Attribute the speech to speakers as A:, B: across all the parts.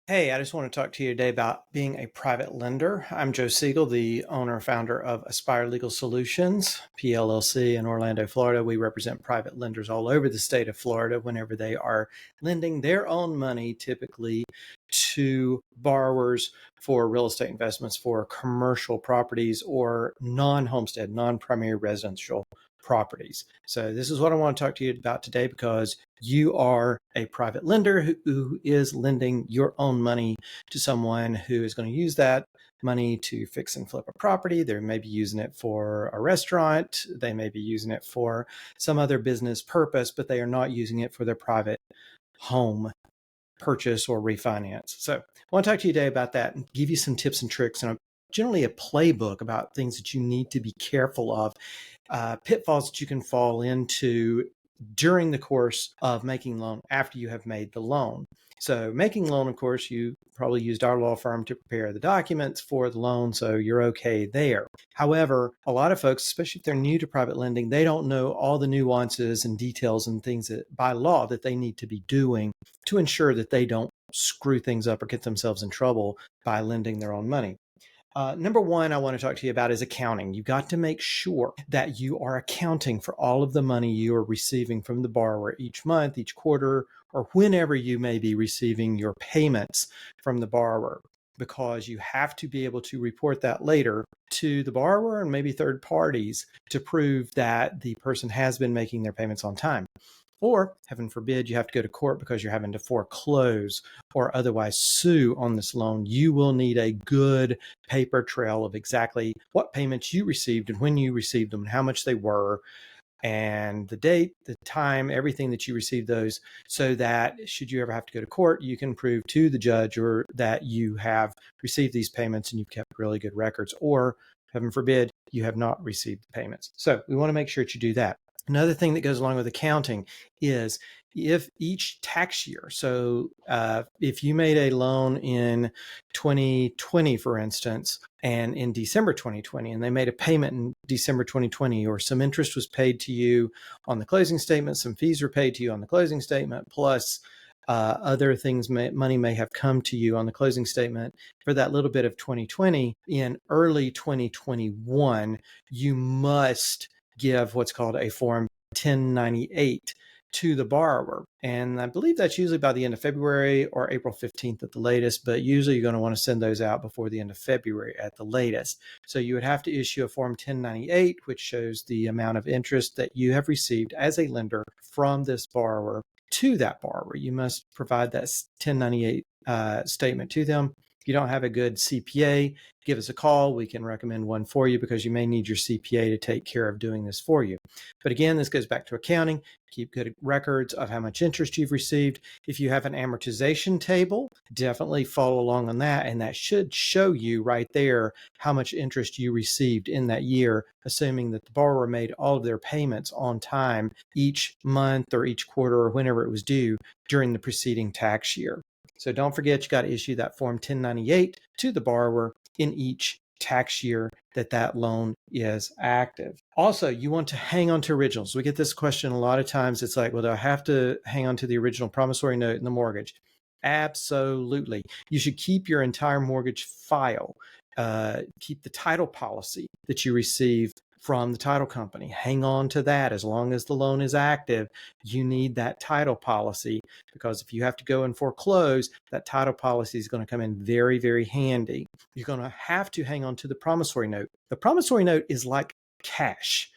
A: Hey, I just want to talk to you today about being a private lender. I'm Joe Seagle, the owner and founder of Aspire Legal Solutions, PLLC in Orlando, Florida. We represent private lenders all over the state of Florida whenever they are lending their own money, typically to borrowers for real estate investments for commercial properties or non-homestead, non-primary residential properties. So this is what I want to talk to you about today because you are a private lender who is lending your own money to someone who is going to use that money to fix and flip a property. They may be using it for a restaurant. They may be using it for some other business purpose, but they are not using it for their private home purchase or refinance. So I want to talk to you today about that and give you some tips and tricks and generally a playbook about things that you need to be careful of, pitfalls that you can fall into during the course of making loan after you have made the loan. So making loan, of course, you probably used our law firm to prepare the documents for the loan, so you're okay there. However, a lot of folks, especially if they're new to private lending, they don't know all the nuances and details and things that by law that they need to be doing to ensure that they don't screw things up or get themselves in trouble by lending their own money. Number one, I want to talk to you about is accounting. You've got to make sure that you are accounting for all of the money you are receiving from the borrower each month, each quarter, or whenever you may be receiving your payments from the borrower, because you have to be able to report that later to the borrower and maybe third parties to prove that the person has been making their payments on time. Or, heaven forbid, you have to go to court because you're having to foreclose or otherwise sue on this loan. You will need a good paper trail of exactly what payments you received and when you received them and how much they were and the date, the time, everything that you received those, so that should you ever have to go to court, you can prove to the judge or that you have received these payments and you've kept really good records, or heaven forbid, you have not received the payments. So we want to make sure that you do that. Another thing that goes along with accounting is if each tax year, so if you made a loan in 2020, for instance, and in December 2020, and they made a payment in December 2020, or some interest was paid to you on the closing statement, some fees were paid to you on the closing statement, plus other things, money may have come to you on the closing statement for that little bit of 2020. In early 2021, you must give what's called a Form 1098 to the borrower. And I believe that's usually by the end of February or April 15th at the latest, but usually you're going to want to send those out before the end of February at the latest. So you would have to issue a Form 1098, which shows the amount of interest that you have received as a lender from this borrower to that borrower. You must provide that 1098 statement to them. If you don't have a good CPA, give us a call. We can recommend one for you because you may need your CPA to take care of doing this for you. But again, this goes back to accounting. Keep good records of how much interest you've received. If you have an amortization table, definitely follow along on that. And that should show you right there how much interest you received in that year, assuming that the borrower made all of their payments on time each month or each quarter or whenever it was due during the preceding tax year. So don't forget, you got to issue that Form 1098 to the borrower in each tax year that loan is active. Also, you want to hang on to originals. We get this question a lot of times. It's like, well, do I have to hang on to the original promissory note and the mortgage? Absolutely. You should keep your entire mortgage file. Keep the title policy that you receive from the title company. Hang on to that as long as the loan is active. You need that title policy because if you have to go and foreclose, that title policy is going to come in very, very handy. You're going to have to hang on to the promissory note. The promissory note is like cash.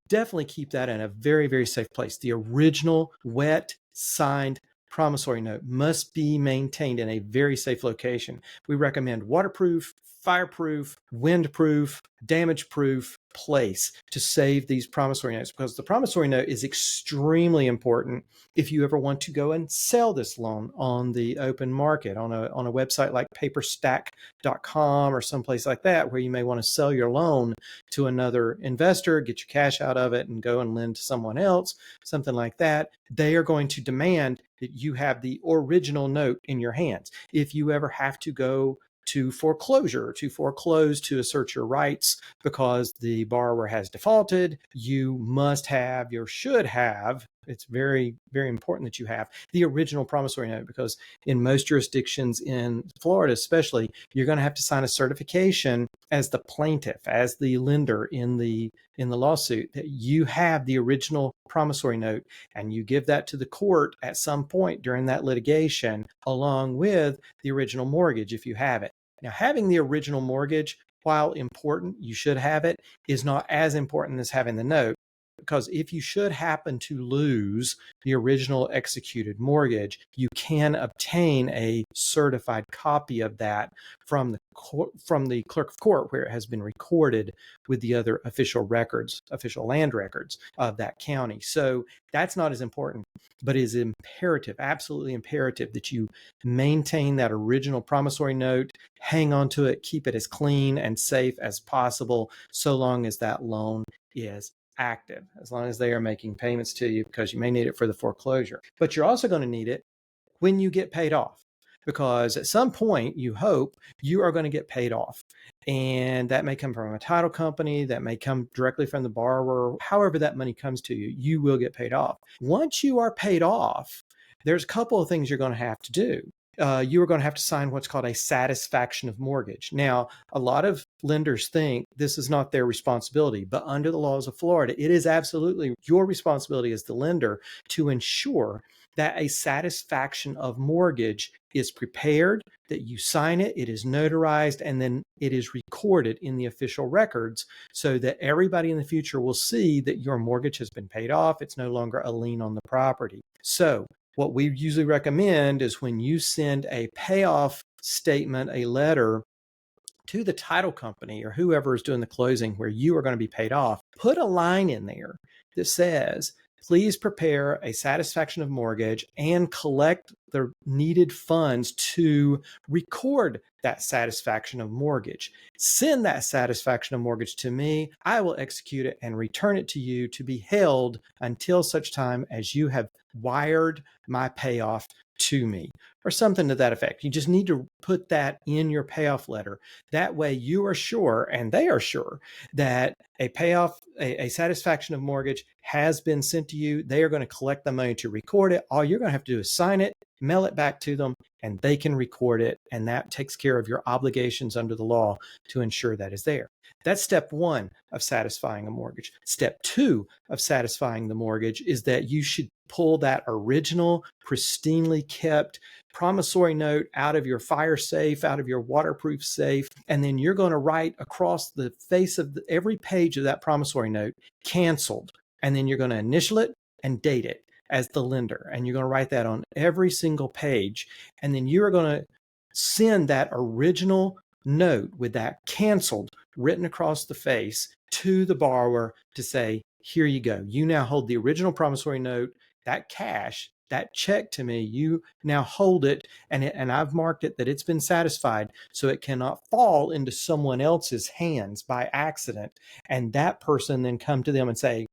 A: Definitely keep that in a very, very safe place. The original wet signed promissory note must be maintained in a very safe location. We recommend waterproof, fireproof, windproof, damage-proof place to save these promissory notes because the promissory note is extremely important if you ever want to go and sell this loan on the open market on a website like paperstack.com or someplace like that where you may want to sell your loan to another investor, get your cash out of it and go and lend to someone else, something like that. They are going to demand that you have the original note in your hands. If you ever have to go to foreclosure, to foreclose, to assert your rights because the borrower has defaulted, you must have, or should have, it's very, very important that you have the original promissory note, because in most jurisdictions in Florida, especially, you're going to have to sign a certification as the plaintiff, as the lender in the lawsuit, that you have the original promissory note, and you give that to the court at some point during that litigation, along with the original mortgage if you have it. Now, having the original mortgage, while important, you should have it, is not as important as having the note. Because if you should happen to lose the original executed mortgage, you can obtain a certified copy of that from the clerk of court, where it has been recorded with the other official records, official land records of that county. So that's not as important, but it is imperative, absolutely imperative, that you maintain that original promissory note, hang on to it, keep it as clean and safe as possible, so long as that loan is active, as long as they are making payments to you, because you may need it for the foreclosure. But you're also going to need it when you get paid off, because at some point, you hope, you are going to get paid off. And that may come from a title company, that may come directly from the borrower. However that money comes to you, you will get paid off. Once you are paid off, there's a couple of things you're going to have to do. You are going to have to sign what's called a satisfaction of mortgage. Now, a lot of lenders think this is not their responsibility, but under the laws of Florida, it is absolutely your responsibility as the lender to ensure that a satisfaction of mortgage is prepared, that you sign it, it is notarized, and then it is recorded in the official records, so that everybody in the future will see that your mortgage has been paid off. It's no longer a lien on the property. So what we usually recommend is, when you send a payoff statement, a letter to the title company or whoever is doing the closing where you are going to be paid off, put a line in there that says, please prepare a satisfaction of mortgage and collect the needed funds to record that satisfaction of mortgage. Send that satisfaction of mortgage to me. I will execute it and return it to you to be held until such time as you have wired my payoff to me, or something to that effect. You just need to put that in your payoff letter. That way you are sure, and they are sure, that a payoff, a satisfaction of mortgage has been sent to you. They are going to collect the money to record it. All you're going to have to do is sign it, mail it back to them, and they can record it. And that takes care of your obligations under the law to ensure that is there. That's step one of satisfying a mortgage. Step two of satisfying the mortgage is that you should pull that original, pristinely kept promissory note out of your fire safe, out of your waterproof safe, and then you're going to write across the face of every page of that promissory note, canceled. And then you're going to initial it and date it as the lender. And you're going to write that on every single page. And then you are going to send that original note with that canceled written across the face to the borrower to say, here you go. You now hold the original promissory note, that cash, that check to me, you now hold it, and I've marked it that it's been satisfied, so it cannot fall into someone else's hands by accident. And that person then come to them and say,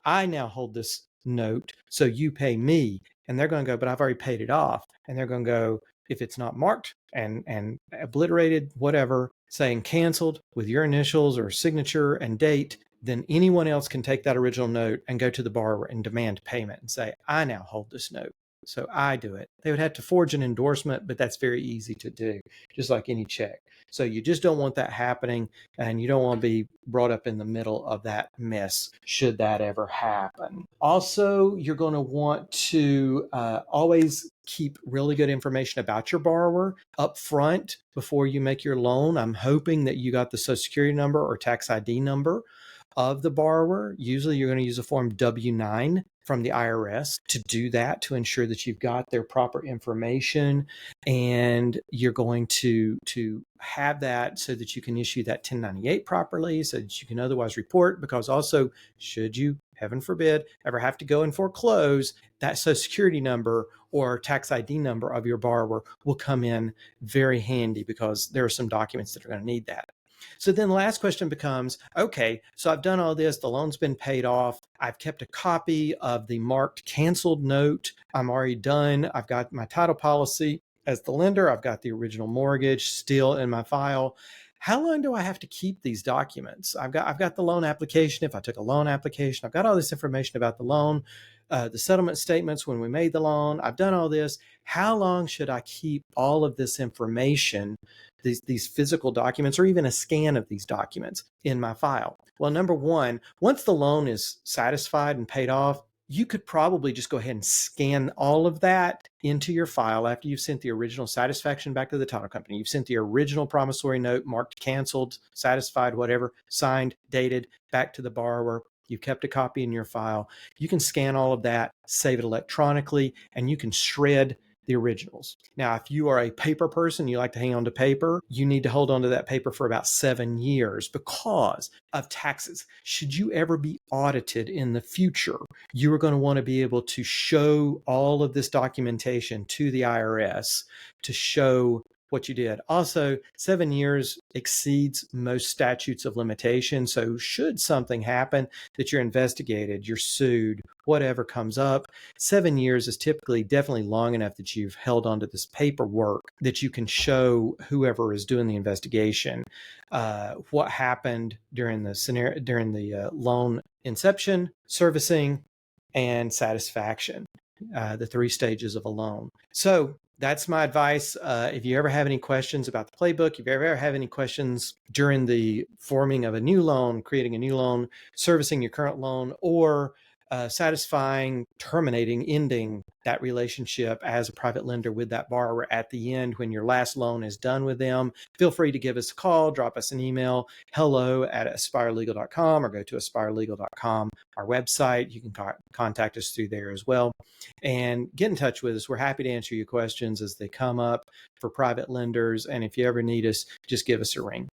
A: I now hold this note, so you pay me. And they're going to go, but I've already paid it off. And they're going to go, if it's not marked and obliterated, whatever, saying canceled with your initials or signature and date, then anyone else can take that original note and go to the borrower and demand payment and say, I now hold this note, so I do it. They would have to forge an endorsement, but that's very easy to do, just like any check. So you just don't want that happening, and you don't want to be brought up in the middle of that mess should that ever happen. Also, you're going to want to always keep really good information about your borrower up front before you make your loan. I'm hoping that you got the Social Security number or tax ID number of the borrower. Usually you're going to use a form W-9 from the IRS to do that, to ensure that you've got their proper information, and you're going to have that so that you can issue that 1098 properly, so that you can otherwise report. Because also, should you, heaven forbid, ever have to go and foreclose, that Social Security number or tax ID number of your borrower will come in very handy, because there are some documents that are going to need that. So then the last question becomes, okay, so I've done all this, the loan's been paid off, I've kept a copy of the marked canceled note, I'm already done, I've got my title policy as the lender, I've got the original mortgage still in my file. How long do I have to keep these documents? I've got the loan application. If I took a loan application, I've got all this information about the loan. the settlement statements when we made the loan. I've done all this. How long should I keep all of this information, these physical documents, or even a scan of these documents in my file? Well, number one, once the loan is satisfied and paid off, you could probably just go ahead and scan all of that into your file after you've sent the original satisfaction back to the title company. You've sent the original promissory note marked canceled, satisfied, whatever, signed, dated, back to the borrower. You've kept a copy in your file. You can scan all of that, save it electronically, and you can shred the originals. Now, if you are a paper person, you like to hang on to paper, you need to hold on to that paper for about 7 years because of taxes. Should you ever be audited in the future, you are going to want to be able to show all of this documentation to the IRS to show what you did. Also, 7 years exceeds most statutes of limitation. So should something happen that you're investigated, you're sued, whatever comes up, 7 years is typically definitely long enough that you've held onto this paperwork that you can show whoever is doing the investigation what happened during the scenario, during the loan inception, servicing, and satisfaction, the 3 stages of a loan. So that's my advice. If you ever have any questions about the playbook, if you ever have any questions during the forming of a new loan, creating a new loan, servicing your current loan, or satisfying, terminating, ending that relationship as a private lender with that borrower at the end when your last loan is done with them, feel free to give us a call, drop us an email, hello@aspirelegal.com, or go to aspirelegal.com, our website. You can contact us through there as well and get in touch with us. We're happy to answer your questions as they come up for private lenders. And if you ever need us, just give us a ring.